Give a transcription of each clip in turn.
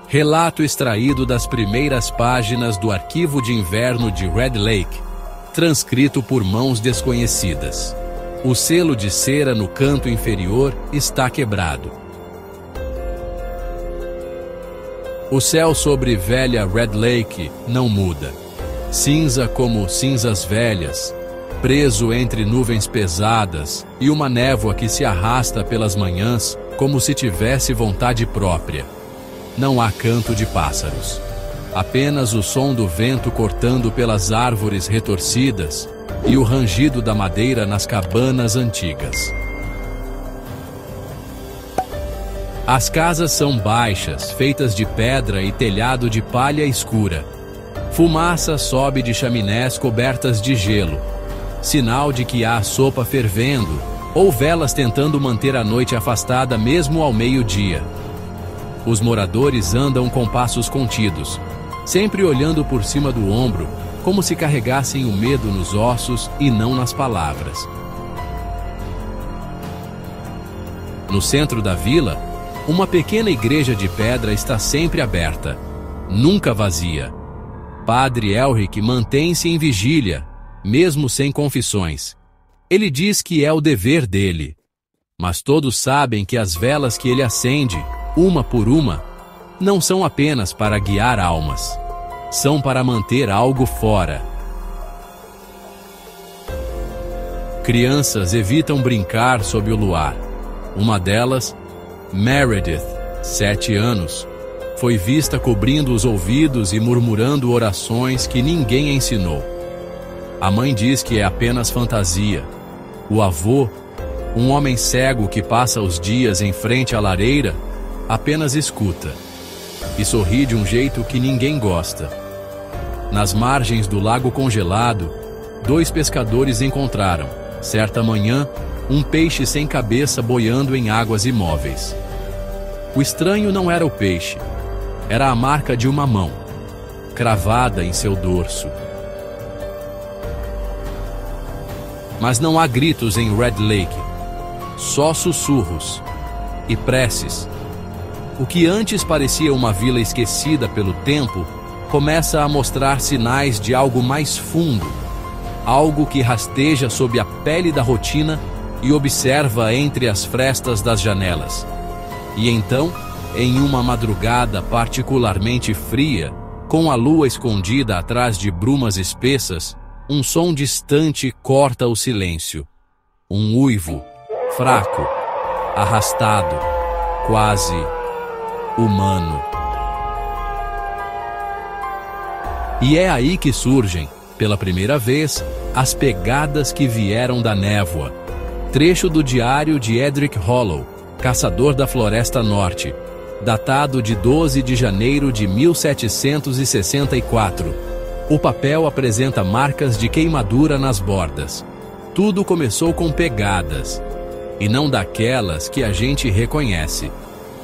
Relato extraído das primeiras páginas do arquivo de inverno de Red Lake, transcrito por mãos desconhecidas. O selo de cera no canto inferior está quebrado. O céu sobre velha Red Lake não muda. Cinza como cinzas velhas, preso entre nuvens pesadas e uma névoa que se arrasta pelas manhãs como se tivesse vontade própria. Não há canto de pássaros. Apenas o som do vento cortando pelas árvores retorcidas e o rangido da madeira nas cabanas antigas. As casas são baixas, feitas de pedra e telhado de palha escura. Fumaça sobe de chaminés cobertas de gelo, sinal de que há sopa fervendo ou velas tentando manter a noite afastada mesmo ao meio-dia. Os moradores andam com passos contidos, sempre olhando por cima do ombro, como se carregassem o medo nos ossos e não nas palavras. No centro da vila, uma pequena igreja de pedra está sempre aberta, nunca vazia. Padre Elric mantém-se em vigília, mesmo sem confissões. Ele diz que é o dever dele. Mas todos sabem que as velas que ele acende, uma por uma, não são apenas para guiar almas. São para manter algo fora. Crianças evitam brincar sob o luar. Uma delas, Meredith, 7 anos, foi vista cobrindo os ouvidos e murmurando orações que ninguém ensinou. A mãe diz que é apenas fantasia. O avô, um homem cego que passa os dias em frente à lareira, apenas escuta e sorri de um jeito que ninguém gosta. Nas margens do lago congelado, 2 pescadores encontraram, certa manhã, um peixe sem cabeça boiando em águas imóveis. O estranho não era o peixe, era a marca de uma mão, cravada em seu dorso. Mas não há gritos em Red Lake, só sussurros e preces. O que antes parecia uma vila esquecida pelo tempo, começa a mostrar sinais de algo mais fundo, algo que rasteja sob a pele da rotina e observa entre as frestas das janelas. E então, em uma madrugada particularmente fria, com a lua escondida atrás de brumas espessas, um som distante corta o silêncio. Um uivo, fraco, arrastado, quase humano. E é aí que surgem, pela primeira vez, as pegadas que vieram da névoa. Trecho do diário de Edric Hollow, caçador da Floresta Norte, datado de 12 de janeiro de 1764. O papel apresenta marcas de queimadura nas bordas. Tudo começou com pegadas, e não daquelas que a gente reconhece.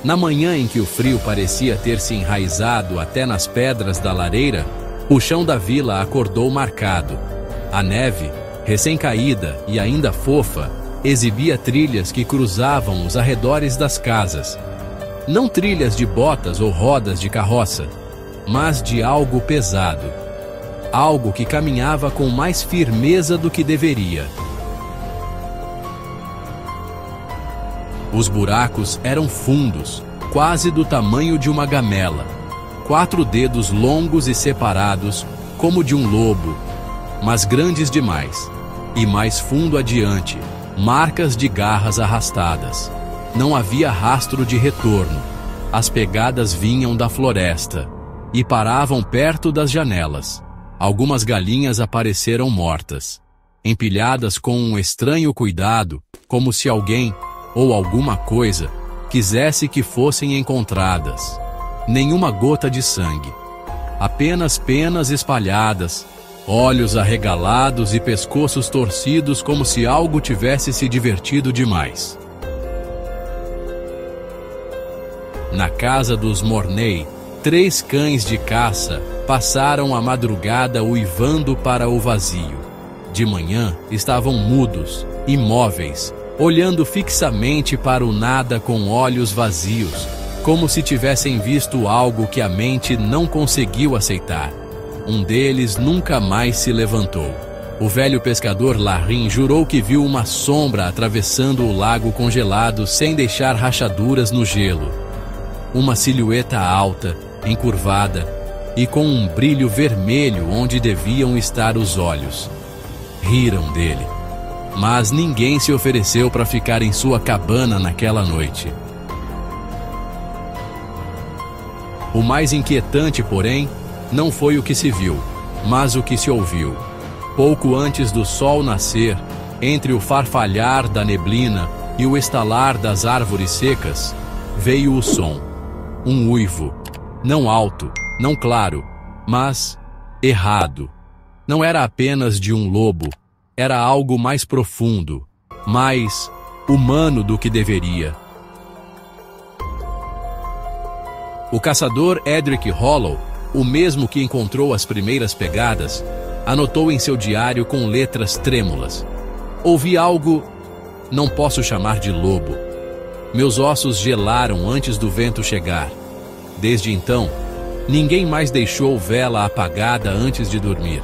Na manhã em que o frio parecia ter se enraizado até nas pedras da lareira, o chão da vila acordou marcado. A neve, recém-caída e ainda fofa, exibia trilhas que cruzavam os arredores das casas. Não trilhas de botas ou rodas de carroça, mas de algo pesado. Algo que caminhava com mais firmeza do que deveria. Os buracos eram fundos, quase do tamanho de uma gamela. 4 dedos longos e separados, como de um lobo, mas grandes demais. E mais fundo adiante, marcas de garras arrastadas. Não havia rastro de retorno. As pegadas vinham da floresta e paravam perto das janelas. Algumas galinhas apareceram mortas, empilhadas com um estranho cuidado, como se alguém ou alguma coisa quisesse que fossem encontradas. Nenhuma gota de sangue, apenas penas espalhadas, olhos arregalados e pescoços torcidos como se algo tivesse se divertido demais. Na casa dos Mornay, 3 cães de caça passaram a madrugada uivando para o vazio. De manhã estavam mudos, imóveis, olhando fixamente para o nada com olhos vazios, como se tivessem visto algo que a mente não conseguiu aceitar. Um deles nunca mais se levantou. O velho pescador Larim jurou que viu uma sombra atravessando o lago congelado sem deixar rachaduras no gelo. Uma silhueta alta, encurvada e com um brilho vermelho onde deviam estar os olhos. Riram dele, mas ninguém se ofereceu para ficar em sua cabana naquela noite. O mais inquietante, porém, não foi o que se viu, mas o que se ouviu. Pouco antes do sol nascer, entre o farfalhar da neblina e o estalar das árvores secas, veio o som. Um uivo, não alto, não claro, mas errado. Não era apenas de um lobo, era algo mais profundo, mais humano do que deveria. O caçador Edric Hollow, o mesmo que encontrou as primeiras pegadas, anotou em seu diário com letras trêmulas: ouvi algo, não posso chamar de lobo. Meus ossos gelaram antes do vento chegar. Desde então, ninguém mais deixou vela apagada antes de dormir.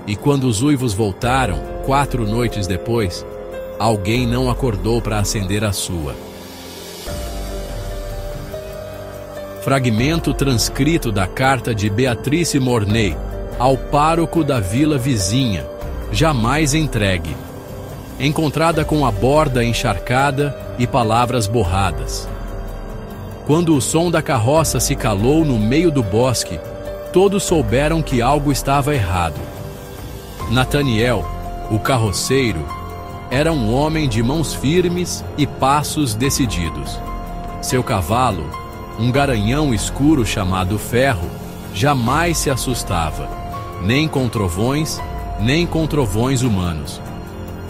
E quando os uivos voltaram, 4 noites depois, alguém não acordou para acender a sua. Fragmento transcrito da carta de Beatrice Mornay ao pároco da vila vizinha, jamais entregue. Encontrada com a borda encharcada e palavras borradas. Quando o som da carroça se calou no meio do bosque, todos souberam que algo estava errado. Nathaniel, o carroceiro, era um homem de mãos firmes e passos decididos. Seu cavalo, um garanhão escuro chamado Ferro, jamais se assustava, nem com trovões humanos.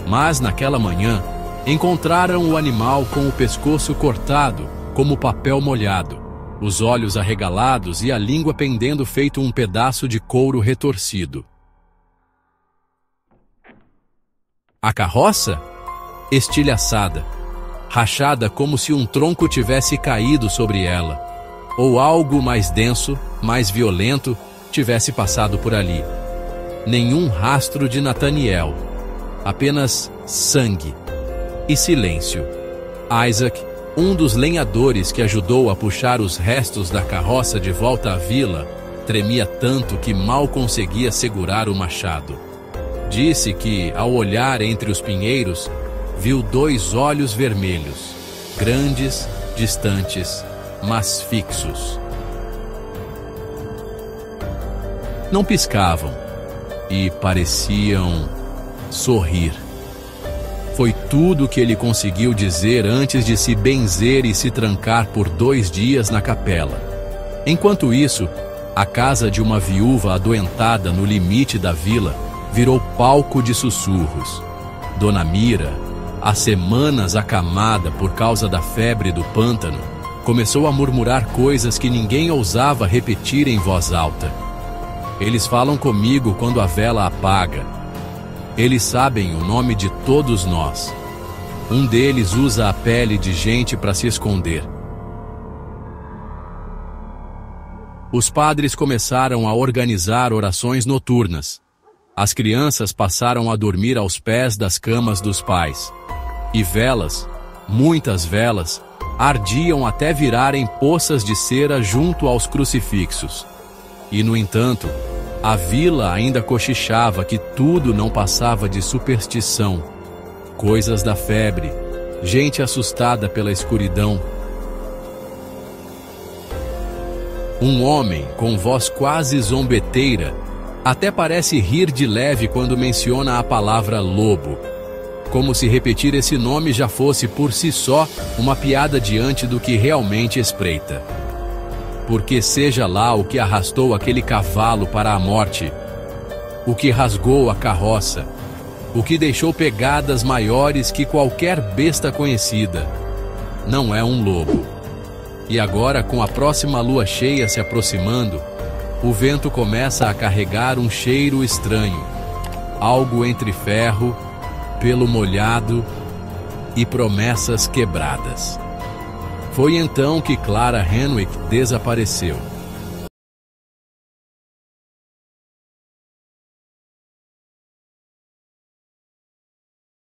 Mas naquela manhã, encontraram o animal com o pescoço cortado, como papel molhado, os olhos arregalados e a língua pendendo feito um pedaço de couro retorcido. A carroça? Estilhaçada, rachada como se um tronco tivesse caído sobre ela, ou algo mais denso, mais violento, tivesse passado por ali. Nenhum rastro de Nathaniel, apenas sangue e silêncio. Isaac, um dos lenhadores que ajudou a puxar os restos da carroça de volta à vila, tremia tanto que mal conseguia segurar o machado. Disse que, ao olhar entre os pinheiros, viu 2 olhos vermelhos, grandes, distantes, mas fixos. Não piscavam e pareciam sorrir. Foi tudo o que ele conseguiu dizer antes de se benzer e se trancar por 2 dias na capela. Enquanto isso, a casa de uma viúva adoentada no limite da vila virou palco de sussurros. Dona Mira, há semanas acamada por causa da febre do pântano, começou a murmurar coisas que ninguém ousava repetir em voz alta. Eles falam comigo quando a vela apaga. Eles sabem o nome de todos nós. Um deles usa a pele de gente para se esconder. Os padres começaram a organizar orações noturnas. As crianças passaram a dormir aos pés das camas dos pais. E velas, muitas velas, ardiam até virarem poças de cera junto aos crucifixos. E, no entanto, a vila ainda cochichava que tudo não passava de superstição, coisas da febre, gente assustada pela escuridão. Um homem com voz quase zombeteira até parece rir de leve quando menciona a palavra lobo, como se repetir esse nome já fosse por si só uma piada diante do que realmente espreita. Porque seja lá o que arrastou aquele cavalo para a morte, o que rasgou a carroça, o que deixou pegadas maiores que qualquer besta conhecida, não é um lobo. E agora, com a próxima lua cheia se aproximando, o vento começa a carregar um cheiro estranho, algo entre ferro, pelo molhado e promessas quebradas. Foi então que Clara Henwick desapareceu.